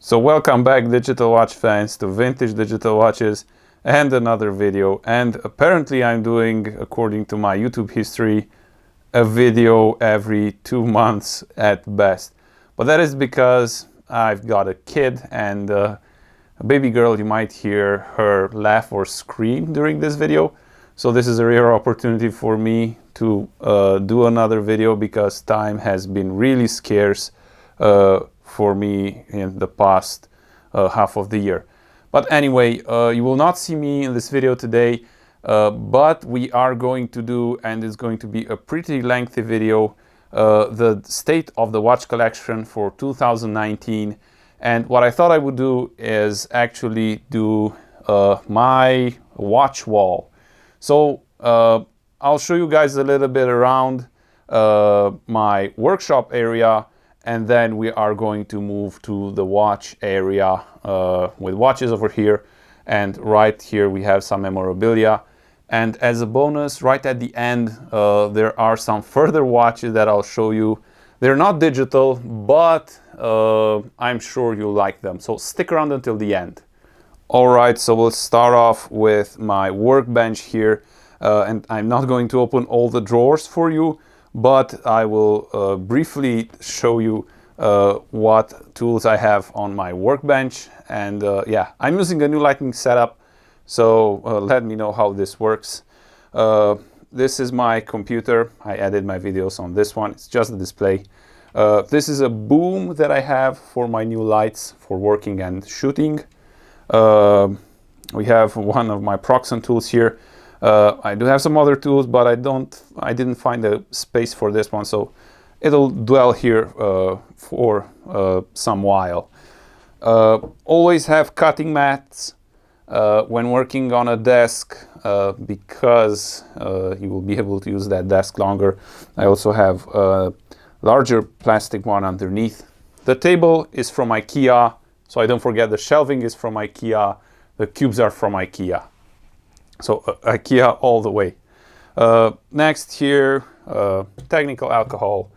So welcome back, digital watch fans, to Vintage Digital Watches and another video. And apparently I'm doing, according to my YouTube history, a video every 2 months at best. But that is because I've got a kid and a baby girl. You might hear her laugh or scream during this video. So this is a rare opportunity for me to do another video because time has been really scarce for me in the past half of the year. But anyway, you will not see me in this video today, but we are going to do, and it's going to be a pretty lengthy video, the state of the watch collection for 2019. And what I thought I would do is actually do my watch wall. So I'll show you guys a little bit around my workshop area, and then we are going to move to the watch area with watches over here, and right here we have some memorabilia. And as a bonus, right at the end, there are some further watches that I'll show you. They're not digital, but I'm sure you'll like them. So stick around until the end. All right, so we'll start off with my workbench here. And I'm not going to open all the drawers for you, but I will briefly show you what tools I have on my workbench. And yeah, I'm using a new lighting setup, so let me know how this works. This is my computer. I edit my videos on this one. It's just a display. This is a boom that I have for my new lights for working and shooting. We have one of my Proxen tools here. I do have some other tools, but I didn't find a space for this one, so it'll dwell here for some while. Always have cutting mats when working on a desk because you will be able to use that desk longer. I also have a larger plastic one underneath. The table is from IKEA, so I don't forget the shelving is from IKEA. The cubes are from IKEA. So IKEA all the way. Next here, technical alcohol,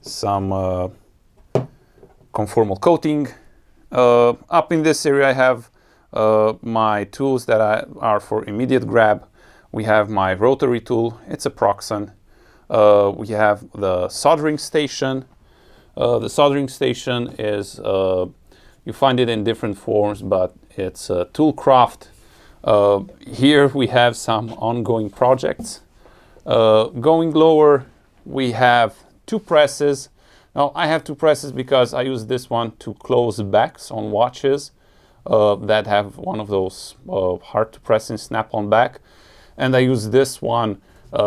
some conformal coating. Up in this area I have my tools that are for immediate grab. We have my rotary tool, it's a Proxen. We have the soldering station. The soldering station is, you find it in different forms, but it's a Toolcraft. Here we have some ongoing projects. Going lower, we have two presses. Now I have two presses because I use this one to close backs on watches that have one of those hard to press and snap on back, and I use this one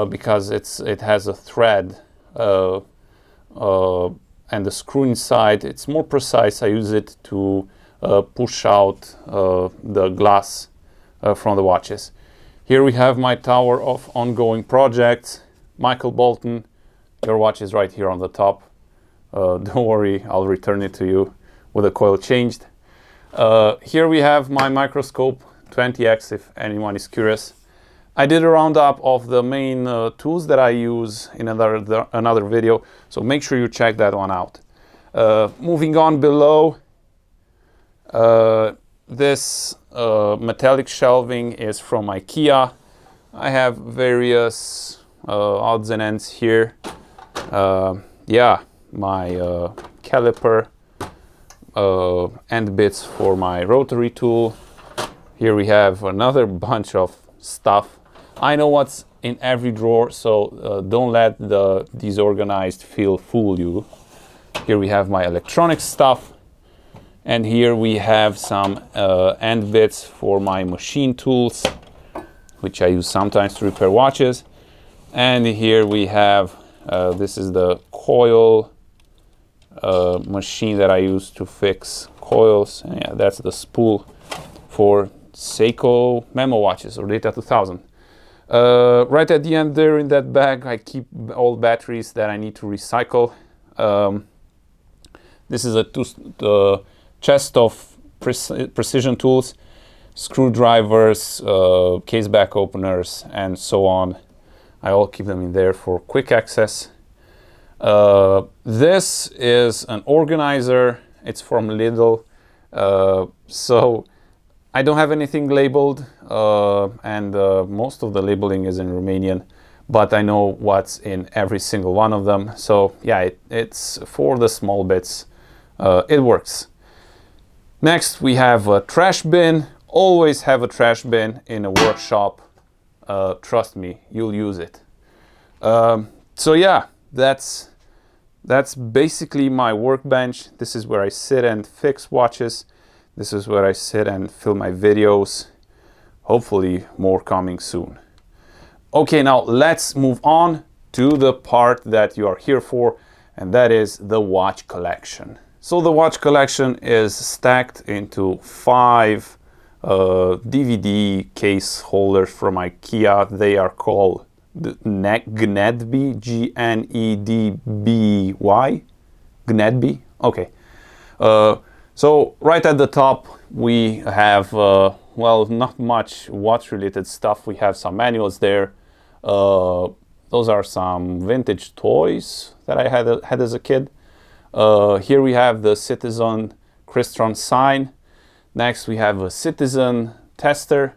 because it has a thread and the screw inside. It's more precise. I use it to push out the glass from the watches. Here we have my tower of ongoing projects. Michael Bolton, your watch is right here on the top. Don't worry, I'll return it to you with the coil changed. Here we have my microscope 20X, if anyone is curious. I did a roundup of the main tools that I use in another video, so make sure you check that one out. Moving on below, this metallic shelving is from IKEA. I have various odds and ends here. Yeah, my caliper, end bits for my rotary tool. Here we have another bunch of stuff. I know what's in every drawer, so don't let the disorganized feel fool you. Here we have my electronic stuff. And here we have some end bits for my machine tools, which I use sometimes to repair watches. And here we have, this is the coil machine that I use to fix coils. And yeah, that's the spool for Seiko Memo watches or Data 2000. Right at the end there in that bag, I keep all batteries that I need to recycle. This is a chest of precision tools, screwdrivers, case back openers, and so on. I all keep them in there for quick access. This is an organizer. It's from Lidl. So I don't have anything labeled, and most of the labeling is in Romanian, but I know what's in every single one of them. So yeah, it's for the small bits. It works. Next, we have a trash bin. Always have a trash bin in a workshop. Trust me, you'll use it. So yeah, that's basically my workbench. This is where I sit and fix watches. This is where I sit and film my videos. Hopefully more coming soon. Okay, now let's move on to the part that you are here for, and that is the watch collection. So the watch collection is stacked into 5 DVD case holders from IKEA. They are called the Gnedby, G-N-E-D-B-Y, Gnedby. Okay. So right at the top we have, well, not much watch-related stuff. We have some manuals there. Those are some vintage toys that I had as a kid. Here we have the Citizen Crystron sign. Next we have a Citizen tester.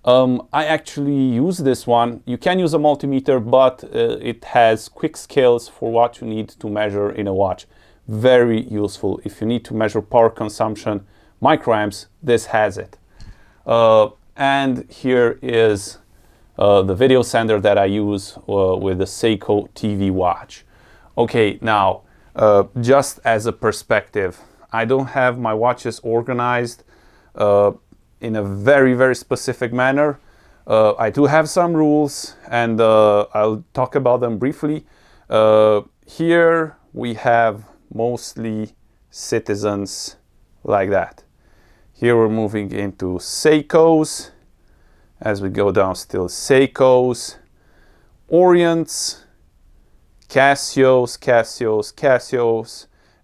I actually use this one. You can use a multimeter, but it has quick scales for what you need to measure in a watch. Very useful. If you need to measure power consumption, microamps, this has it. And here is the video sender that I use with the Seiko TV Watch. Okay, now just as a perspective, I don't have my watches organized in a very, very specific manner. I do have some rules, and I'll talk about them briefly. Here we have mostly Citizens like that. Here we're moving into Seikos. As we go down, still Seikos, Orients, Casios,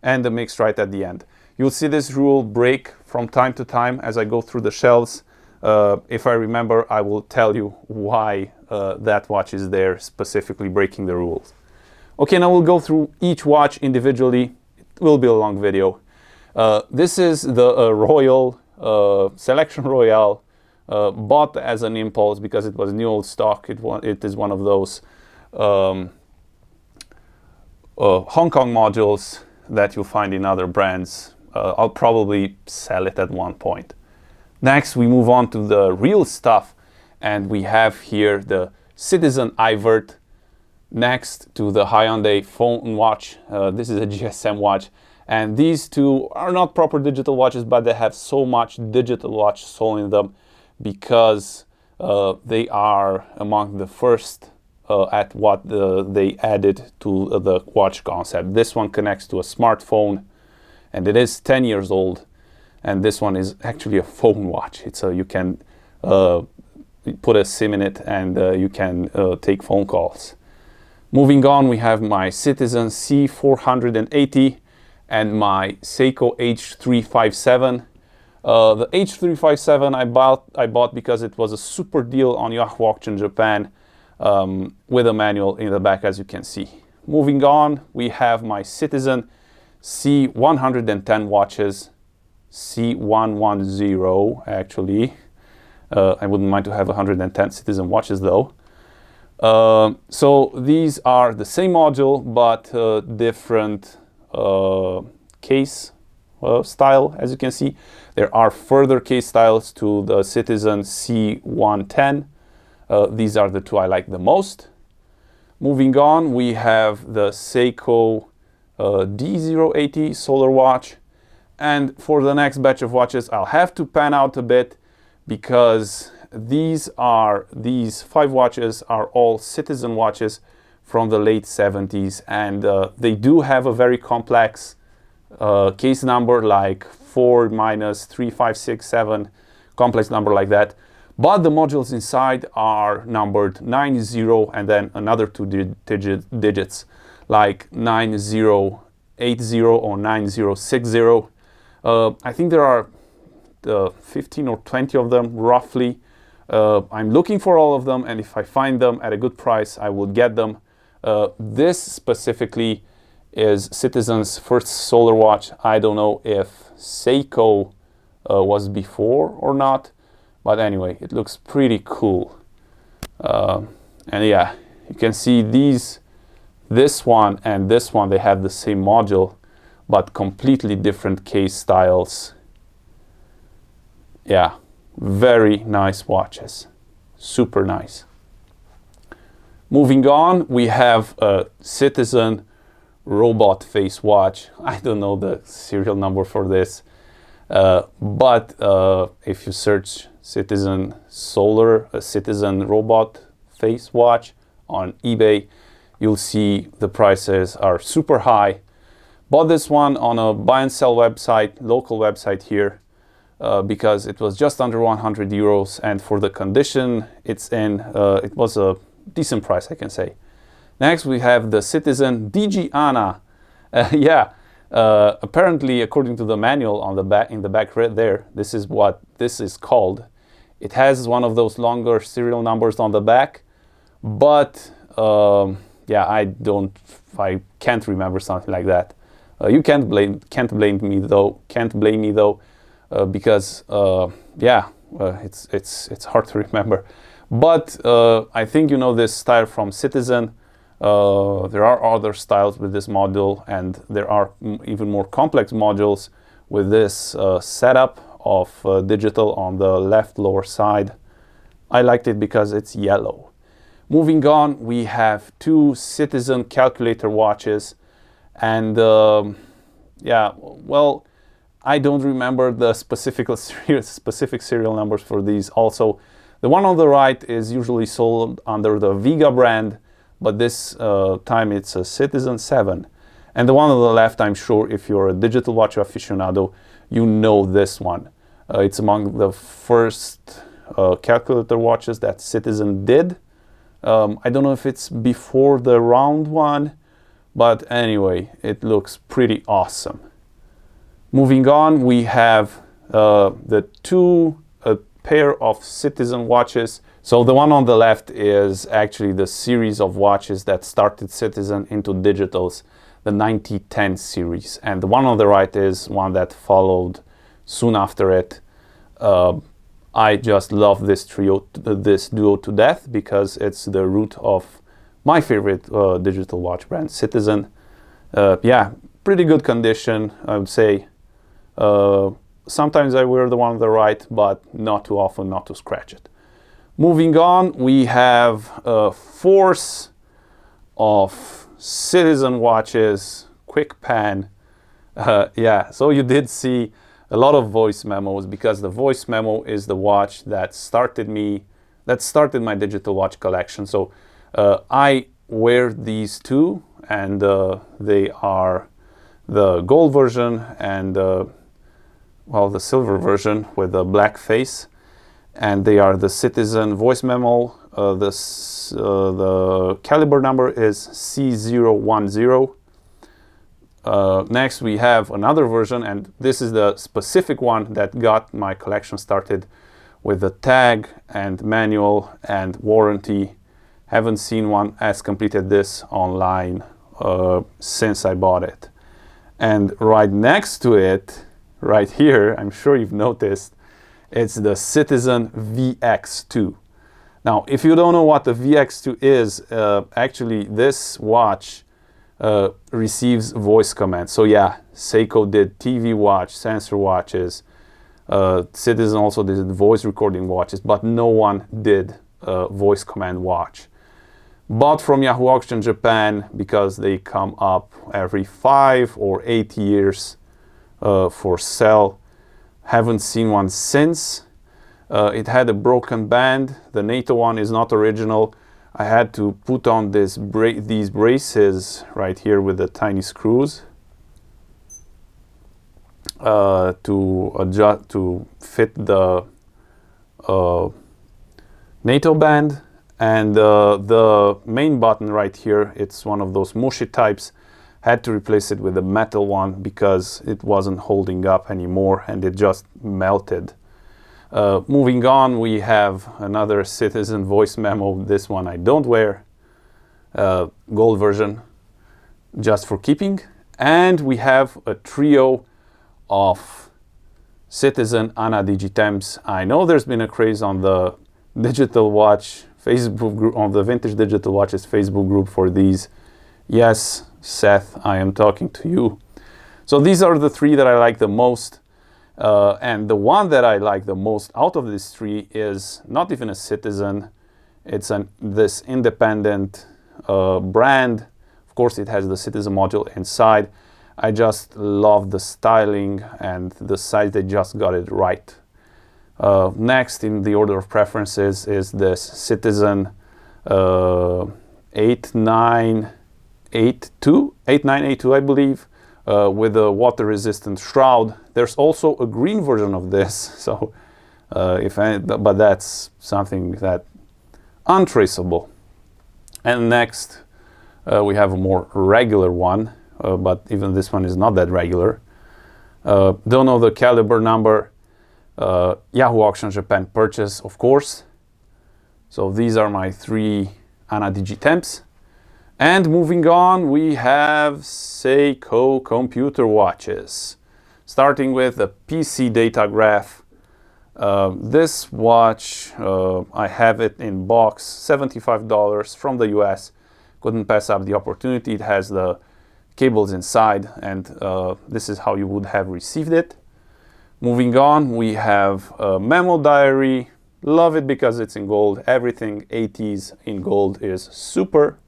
and the mix right at the end. You'll see this rule break from time to time as I go through the shelves. If I remember, I will tell you why that watch is there, specifically breaking the rules. Okay, now we'll go through each watch individually. It will be a long video. This is the Royal Selection Royale, bought as an impulse because it was new old stock. It is one of those Hong Kong modules that you'll find in other brands. I'll probably sell it at one point. Next, we move on to the real stuff, and we have here the Citizen Ivert next to the Hyundai phone watch. This is a GSM watch, and these two are not proper digital watches, but they have so much digital watch soul in them because they are among the first at what they added to the watch concept. This one connects to a smartphone, and it is 10 years old, and this one is actually a phone watch. It's you can put a SIM in it, and you can take phone calls. Moving on, we have my Citizen C480 and my Seiko H357. The H357 I bought because it was a super deal on Yahoo Auction Japan, with a manual in the back, as you can see. Moving on, we have my Citizen C110 watches, C110 actually. I wouldn't mind to have 110 Citizen watches though. So these are the same module, but different case style, as you can see. There are further case styles to the Citizen C110. These are the two I like the most. Moving on, we have the Seiko D080 solar watch. And for the next batch of watches, I'll have to pan out a bit because these 5 watches are all Citizen watches from the late 70s, and they do have a very complex case number, like 4-3567, complex number like that. But the modules inside are numbered 90 and then another 2 digits, like 9080 or 9060. I think there are 15 or 20 of them roughly. I'm looking for all of them, and if I find them at a good price, I will get them. This specifically is Citizen's first solar watch. I don't know if Seiko was before or not. But anyway, it looks pretty cool. And yeah, you can see this one and this one, they have the same module, but completely different case styles. Yeah, very nice watches. Super nice. Moving on, we have a Citizen robot face watch. I don't know the serial number for this, but if you search Citizen robot face watch on eBay, you'll see the prices are super high. Bought this one on a buy and sell website, local website here, because it was just under 100 euros, and for the condition it's in, it was a decent price, I can say. Next we have the Citizen DG Ana. Apparently, according to the manual on the back, in the back right there, this is what this is called. It has one of those longer serial numbers on the back, but yeah, I can't remember something like that. You can't blame me though, because it's hard to remember. But I think you know this style from Citizen. There are other styles with this module, and there are even more complex modules with this setup of digital on the left lower side. I liked it because it's yellow. Moving on, we have two Citizen calculator watches, and yeah, well, I don't remember the specific serial numbers for these. Also, the one on the right is usually sold under the Vega brand, but this time it's a Citizen 7. And the one on the left, I'm sure if you're a digital watch aficionado, you know this one. It's among the first calculator watches that Citizen did. I don't know if it's before the round one, but anyway, it looks pretty awesome. Moving on, we have the two pair of Citizen watches. So the one on the left is actually the series of watches that started Citizen into digitals, the 9010 series. And the one on the right is one that followed soon after it. I just love this duo to death, because it's the root of my favorite digital watch brand, Citizen. Yeah, pretty good condition, I would say. Sometimes I wear the one on the right, but not too often, not to scratch it. Moving on, we have a force of Citizen watches, quick pan. Yeah, so you did see a lot of voice memos, because the voice memo is the watch that started my digital watch collection. So I wear these two, and they are the gold version and well, the silver version with the black face, and they are the Citizen voice memo. The caliber number is C010. Next we have another version, and this is the specific one that got my collection started, with the tag and manual and warranty. Haven't seen one as completed this online since I bought it. And right next to it, right here, I'm sure you've noticed, it's the Citizen VX2. Now, if you don't know what the VX2 is, actually this watch receives voice commands. So yeah, Seiko did TV watch, sensor watches. Citizen also did voice recording watches, but no one did voice command watch. Bought from Yahoo Auction Japan, because they come up every 5 or 8 years for sale. Haven't seen one since. It had a broken band. The NATO one is not original. I had to put on these braces right here with the tiny screws to adjust to fit the NATO band. And the main button right here, it's one of those mushy types. Had to replace it with a metal one because it wasn't holding up anymore and it just melted. Moving on, we have another Citizen voice memo. This one I don't wear. Gold version, just for keeping. And we have a trio of Citizen Ana Digitemps. I know there's been a craze on the digital watch Facebook group, on the Vintage Digital Watches Facebook group for these. Yes, Seth, I am talking to you. So these are the three that I like the most. And the one that I like the most out of these three is not even a Citizen. It's this independent brand. Of course, it has the Citizen module inside. I just love the styling and the size. They just got it right. Next in the order of preferences is this Citizen 8982, I believe, with a water-resistant shroud. There's also a green version of this, so but that's something that untraceable. And next we have a more regular one, but even this one is not that regular. Don't know the caliber number. Yahoo Auction Japan purchase, of course. So these are my three Ana Digitemps. And moving on, we have Seiko computer watches. Starting with the PC Datograph. This watch, I have it in box, $75 from the US. Couldn't pass up the opportunity. It has the cables inside, and this is how you would have received it. Moving on, we have a Memo diary. Love it because it's in gold. Everything 80s in gold is super.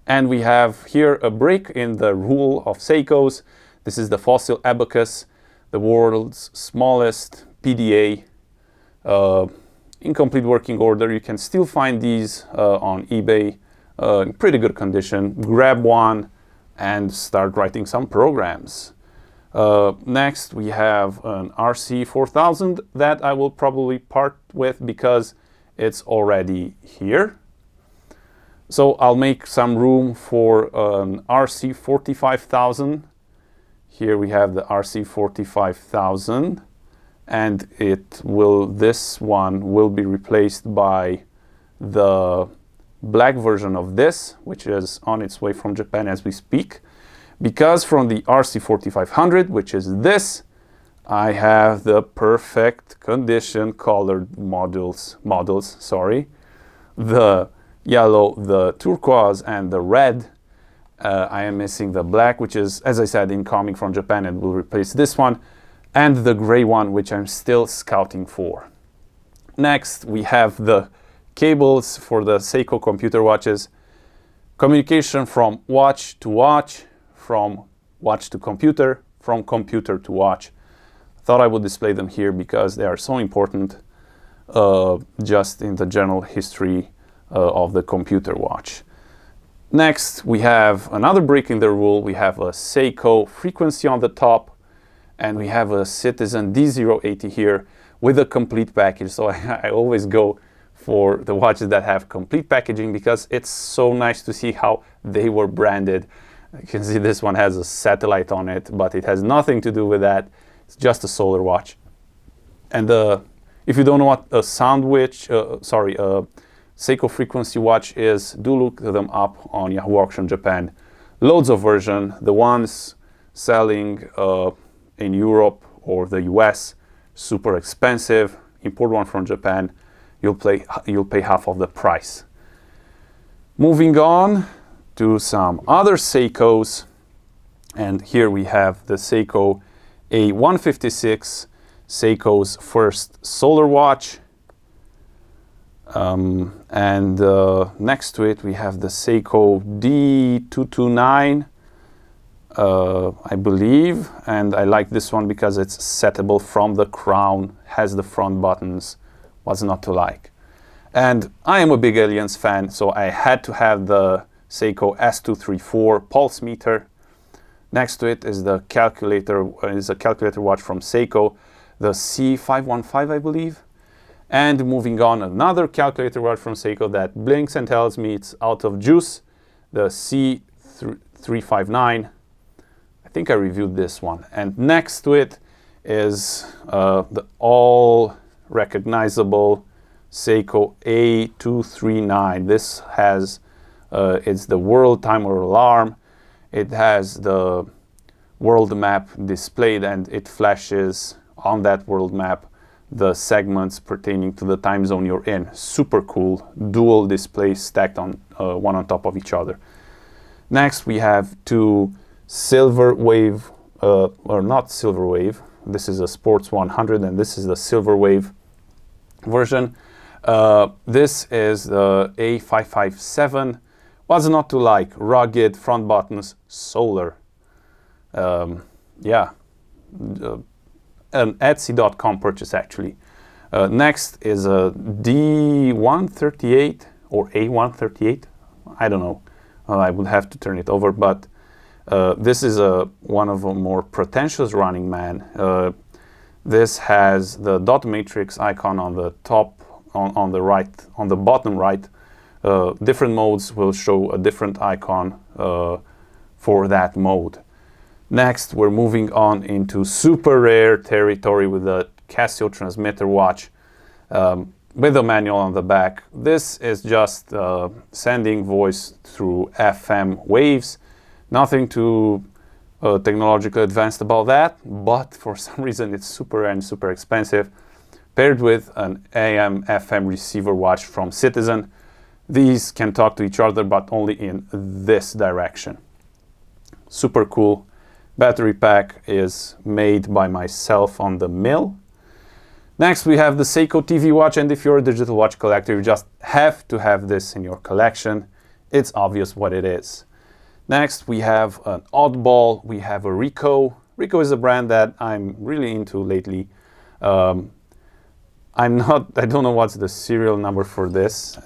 And we have here a break in the rule of Seikos. This is the Fossil Abacus, the world's smallest PDA, in complete working order. You can still find these on eBay in pretty good condition. Grab one and start writing some programs. Next, we have an RC4000 that I will probably part with because it's already here. So I'll make some room for an RC45000. Here we have the RC45000, and this one will be replaced by the black version of this, which is on its way from Japan as we speak. Because from the RC4500, which is this, I have the perfect condition colored models, the yellow, the turquoise, and the red. I am missing the black, which is, as I said, incoming from Japan and will replace this one, and the gray one, which I'm still scouting for. Next, we have the cables for the Seiko computer watches. Communication from watch to watch, from watch to computer, from computer to watch. I thought I would display them here because they are so important just in the general history of the computer watch. Next, we have another break in the rule. We have a Seiko frequency on the top, and we have a Citizen D080 here with a complete package. So I always go for the watches that have complete packaging because it's so nice to see how they were branded. You can see this one has a satellite on it, but it has nothing to do with that. It's just a solar watch. And if you don't know what a Seiko frequency watch is, do look them up on Yahoo Auction Japan. Loads of versions. The ones selling in Europe or the US, super expensive. Import one from Japan, you'll pay half of the price. Moving on to some other Seikos, and here we have the Seiko Ae156, Seiko's first solar watch. Next to it we have the Seiko D229, I believe, and I like this one because it's settable from the crown, has the front buttons. What's not to like? And I am a big Aliens fan, so I had to have the Seiko S234 pulse meter. Next to it is the calculator, is a calculator watch from Seiko, the C515, I believe. And moving on, another calculator watch from Seiko that blinks and tells me it's out of juice, the C359. I think I reviewed this one. And next to it is the all recognizable Seiko Ae239. This has, it's the world timer alarm. It has the world map displayed and it flashes on that world map the segments pertaining to the time zone you're in. Super cool. Dual displays stacked on one on top of each other. Next, we have two silver wave, or not silver wave. This is a Sports 100, and this is the silver wave version. This is the A557. What's not to like? Rugged, front buttons, solar. Yeah, an Etsy.com purchase actually. Next is a D138 or A138. I don't know. I would have to turn it over, but this is one of a more pretentious Running Man. This has the dot matrix icon on the top, on the right, on the bottom right. Different modes will show a different icon for that mode. Next, we're moving on into super rare territory with the Casio transmitter watch with a manual on the back. This is just sending voice through FM waves. Nothing too technologically advanced about that, but for some reason it's super rare and super expensive. Paired with an AM FM receiver watch from Citizen. These can talk to each other, but only in this direction. Super cool. Battery pack is made by myself on the mill. Next, we have the Seiko TV Watch, and if you're a digital watch collector, you just have to have this in your collection. It's obvious what it is. Next, we have an oddball. We have a Ricoh. Ricoh is a brand that I'm really into lately. I don't know what's the serial number for this.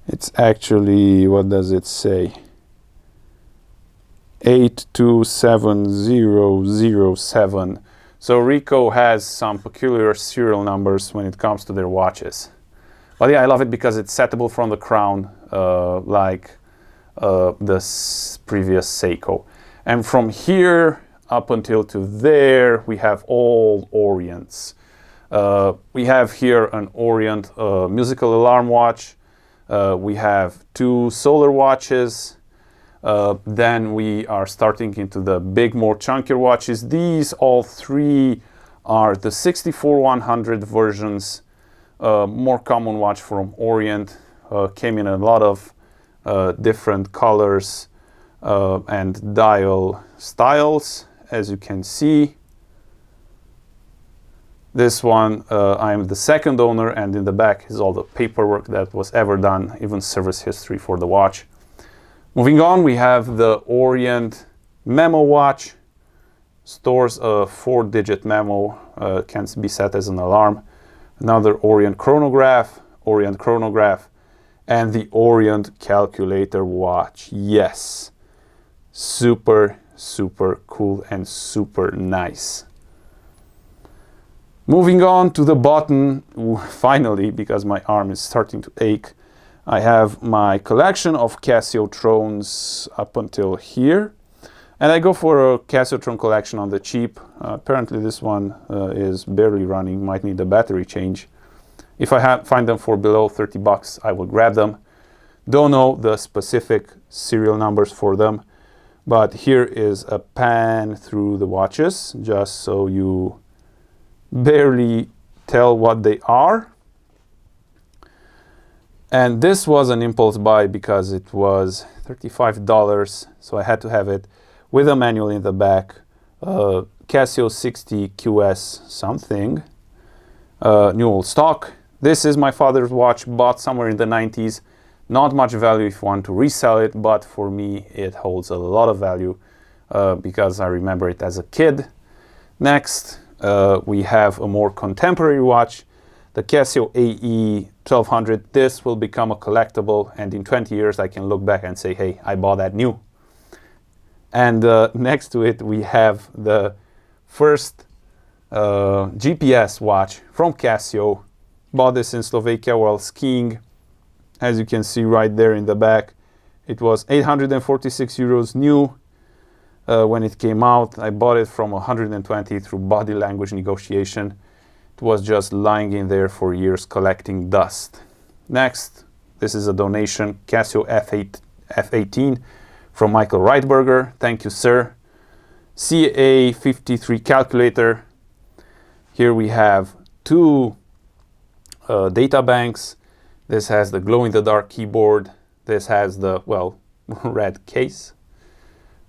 It's actually, what does it say? 827007. So Ricoh has some peculiar serial numbers when it comes to their watches. But yeah, I love it because it's settable from the crown, like the previous Seiko. And from here up until to there, we have all Orients. We have here an Orient musical alarm watch. We have two solar watches. Then we are starting into the big, more chunkier watches. These all three are the 64100 versions, more common watch from Orient. Came in a lot of different colors and dial styles, as you can see. This one, I'm the second owner, and in the back is all the paperwork that was ever done, even service history for the watch. Moving on, we have the Orient Memo watch. Stores a 4-digit memo, can be set as an alarm. Another Orient chronograph, and the Orient calculator watch. Yes, super, super cool and super nice. Moving on to the bottom, finally, because my arm is starting to ache, I have my collection of Casio Drones up until here. And I go for a Casio Tron collection on the cheap. Apparently this one is barely running, might need a battery change. If I find them for below 30 bucks, I will grab them. Don't know the specific serial numbers for them, but here is a pan through the watches, just so you barely tell what they are. And this was an impulse buy because it was $35, so I had to have it with a manual in the back. Casio 60 QS something, new old stock. This is my father's watch, bought somewhere in the 90s. Not much value if you want to resell it, but for me it holds a lot of value because I remember it as a kid. Next, we have a more contemporary watch, the Casio Ae 1200. This will become a collectible, and in 20 years I can look back and say, hey, I bought that new. And next to it we have the first GPS watch from Casio. Bought this in Slovakia while skiing. As you can see right there in the back, it was 846 euros new when it came out. I bought it from 120 through body language negotiation. It was just lying in there for years collecting dust. Next, this is a donation, Casio F18 from Michael Reitberger. Thank you, sir. CA53 calculator. Here we have two data banks. This has the glow-in-the-dark keyboard. This has the, well, red case.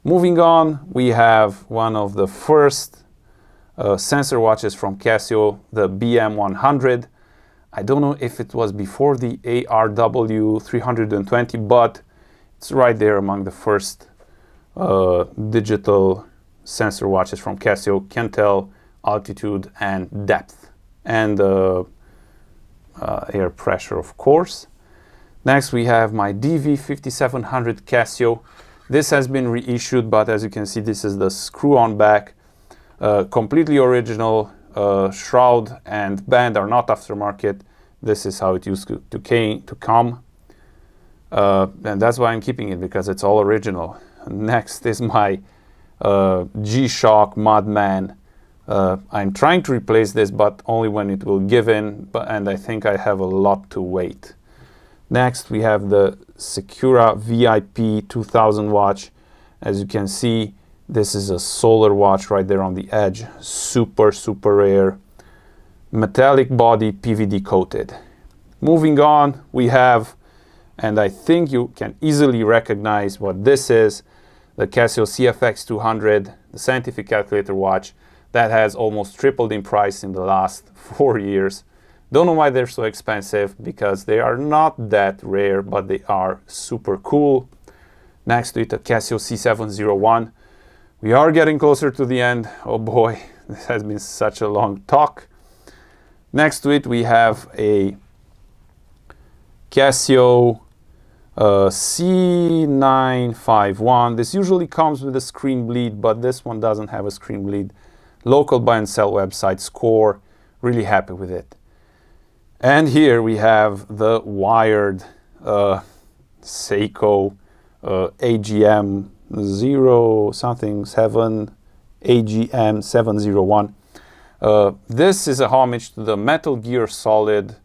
Moving on, we have one of the first sensor watches from Casio, the BM100. I don't know if it was before the ARW 320, but it's right there among the first digital sensor watches from Casio. Can tell altitude and depth and air pressure, of course. Next we have my DV5700 Casio. This has been reissued, but as you can see, this is the screw-on back, completely original. Shroud and band are not aftermarket. This is how it used to come, and that's why I'm keeping it, because it's all original. Next is my Shock Madman. I'm trying to replace this, but only when it will give in, and I think I have a lot to wait. Next we have the Sakura Vip 2000 watch. As you can see, this is a solar watch right there on the edge. Super rare. Metallic body, PVD coated. Moving on, we have, and I think you can easily recognize what this is, the Casio CFX 200, the scientific calculator watch that has almost tripled in price in the last 4 years. Don't know why they're so expensive, because they are not that rare, but they are super cool. Next to it, a Casio C701. We are getting closer to the end. Oh boy, this has been such a long talk. Next to it, we have a Casio C951. This usually comes with a screen bleed, but this one doesn't have a screen bleed. Local buy and sell website, Score. Really happy with it. And here we have the wired Seiko AGM 0-something-7 AGM 701. This is a homage to the Metal Gear Solid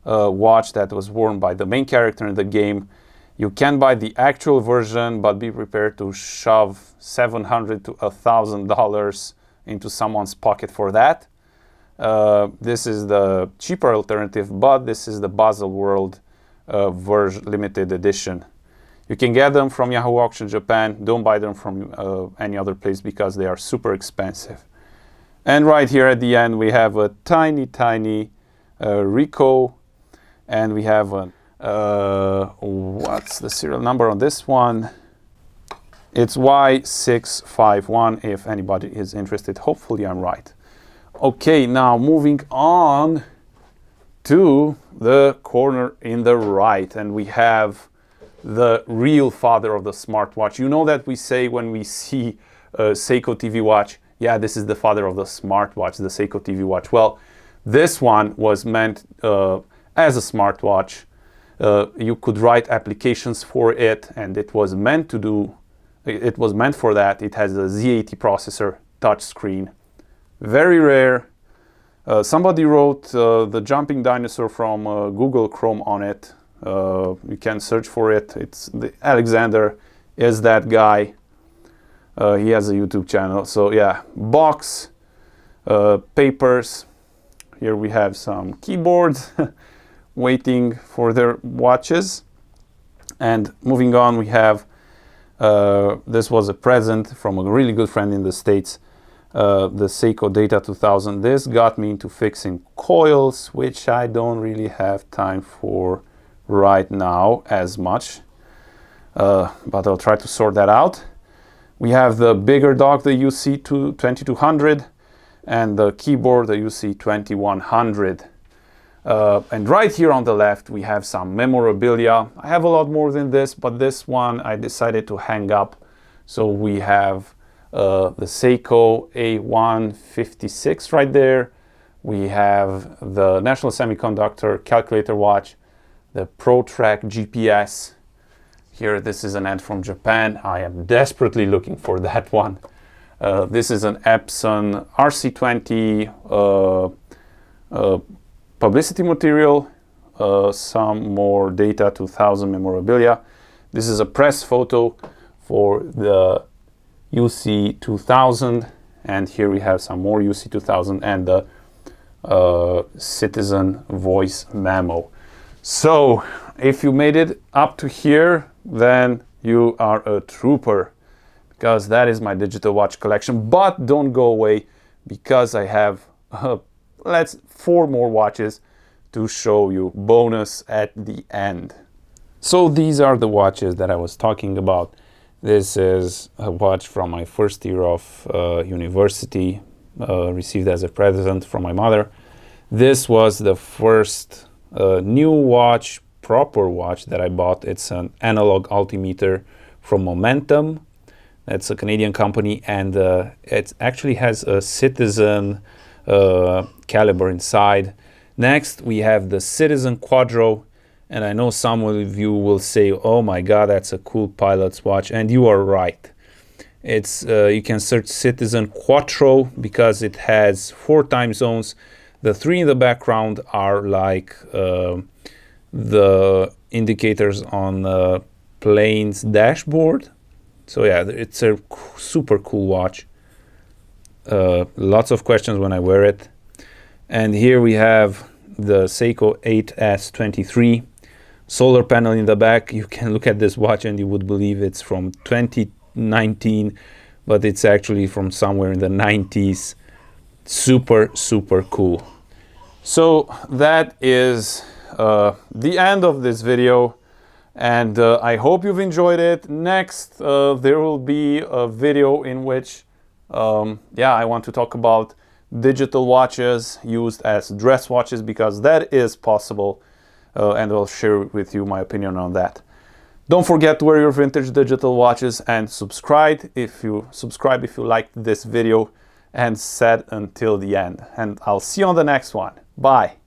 watch that was worn by the main character in the game. You can buy the actual version, but be prepared to shove $700 to $1,000 into someone's pocket for that. This is the cheaper alternative, but this is the Baselworld version limited edition. You can get them from Yahoo Auction Japan. Don't buy them from any other place, because they are super expensive. And right here at the end we have a tiny Ricoh, and we have a what's the serial number on this one? It's Y651, if anybody is interested. Hopefully I'm right. Okay, now moving on to the corner in the right, and we have the real father of the smartwatch. You know that we say when we see a Seiko TV Watch, yeah, this is the father of the smartwatch, the Seiko TV Watch. Well, this one was meant as a smartwatch. You could write applications for it, and it was meant to do, it was meant for that. It has a Z80 processor, touch screen. Very rare. Somebody wrote the jumping dinosaur from Google Chrome on it. You can search for it. It's Alexander is that guy. He has a YouTube channel. So yeah, box, papers. Here we have some keyboards waiting for their watches. And moving on, we have this was a present from a really good friend in the States. The Seiko Data 2000. This got me into fixing coils, which I don't really have time for right now as much, but I'll try to sort that out. We have the bigger dog, the UC2200, and the keyboard, the UC2100. And right here on the left we have some memorabilia. I have a lot more than this, but this one I decided to hang up. So we have the Seiko A156 right there. We have the National Semiconductor calculator watch, the ProTrack GPS. Here, this is an ad from Japan. I am desperately looking for that one. This is an Epson RC20 publicity material, some more Data 2000 memorabilia. This is a press photo for the UC2000, and here we have some more UC2000 and the Citizen voice memo. So if you made it up to here, then you are a trooper, because that is my digital watch collection. But don't go away, because I have 4 more watches to show you, bonus at the end. So these are the watches that I was talking about. This is a watch from my first year of university, received as a present from my mother. This was the first new watch, proper watch that I bought. It's an analog altimeter from Momentum. That's a Canadian company, and it actually has a Citizen caliber inside. Next, we have the Citizen Quadro, and I know some of you will say, oh my god, that's a cool pilot's watch, and you are right. It's you can search Citizen Quattro because it has 4 time zones. The 3 in the background are like the indicators on the plane's dashboard. So yeah, it's a super cool watch. Lots of questions when I wear it. And here we have the Seiko 8S23 solar panel in the back. You can look at this watch and you would believe it's from 2019, but it's actually from somewhere in the 90s. Super, super cool. So that is the end of this video, and I hope you've enjoyed it. Next, there will be a video in which I want to talk about digital watches used as dress watches, because that is possible, and I'll share with you my opinion on that. Don't forget to wear your vintage digital watches, and subscribe if you liked this video, and sat until the end. And I'll see you on the next one. Bye.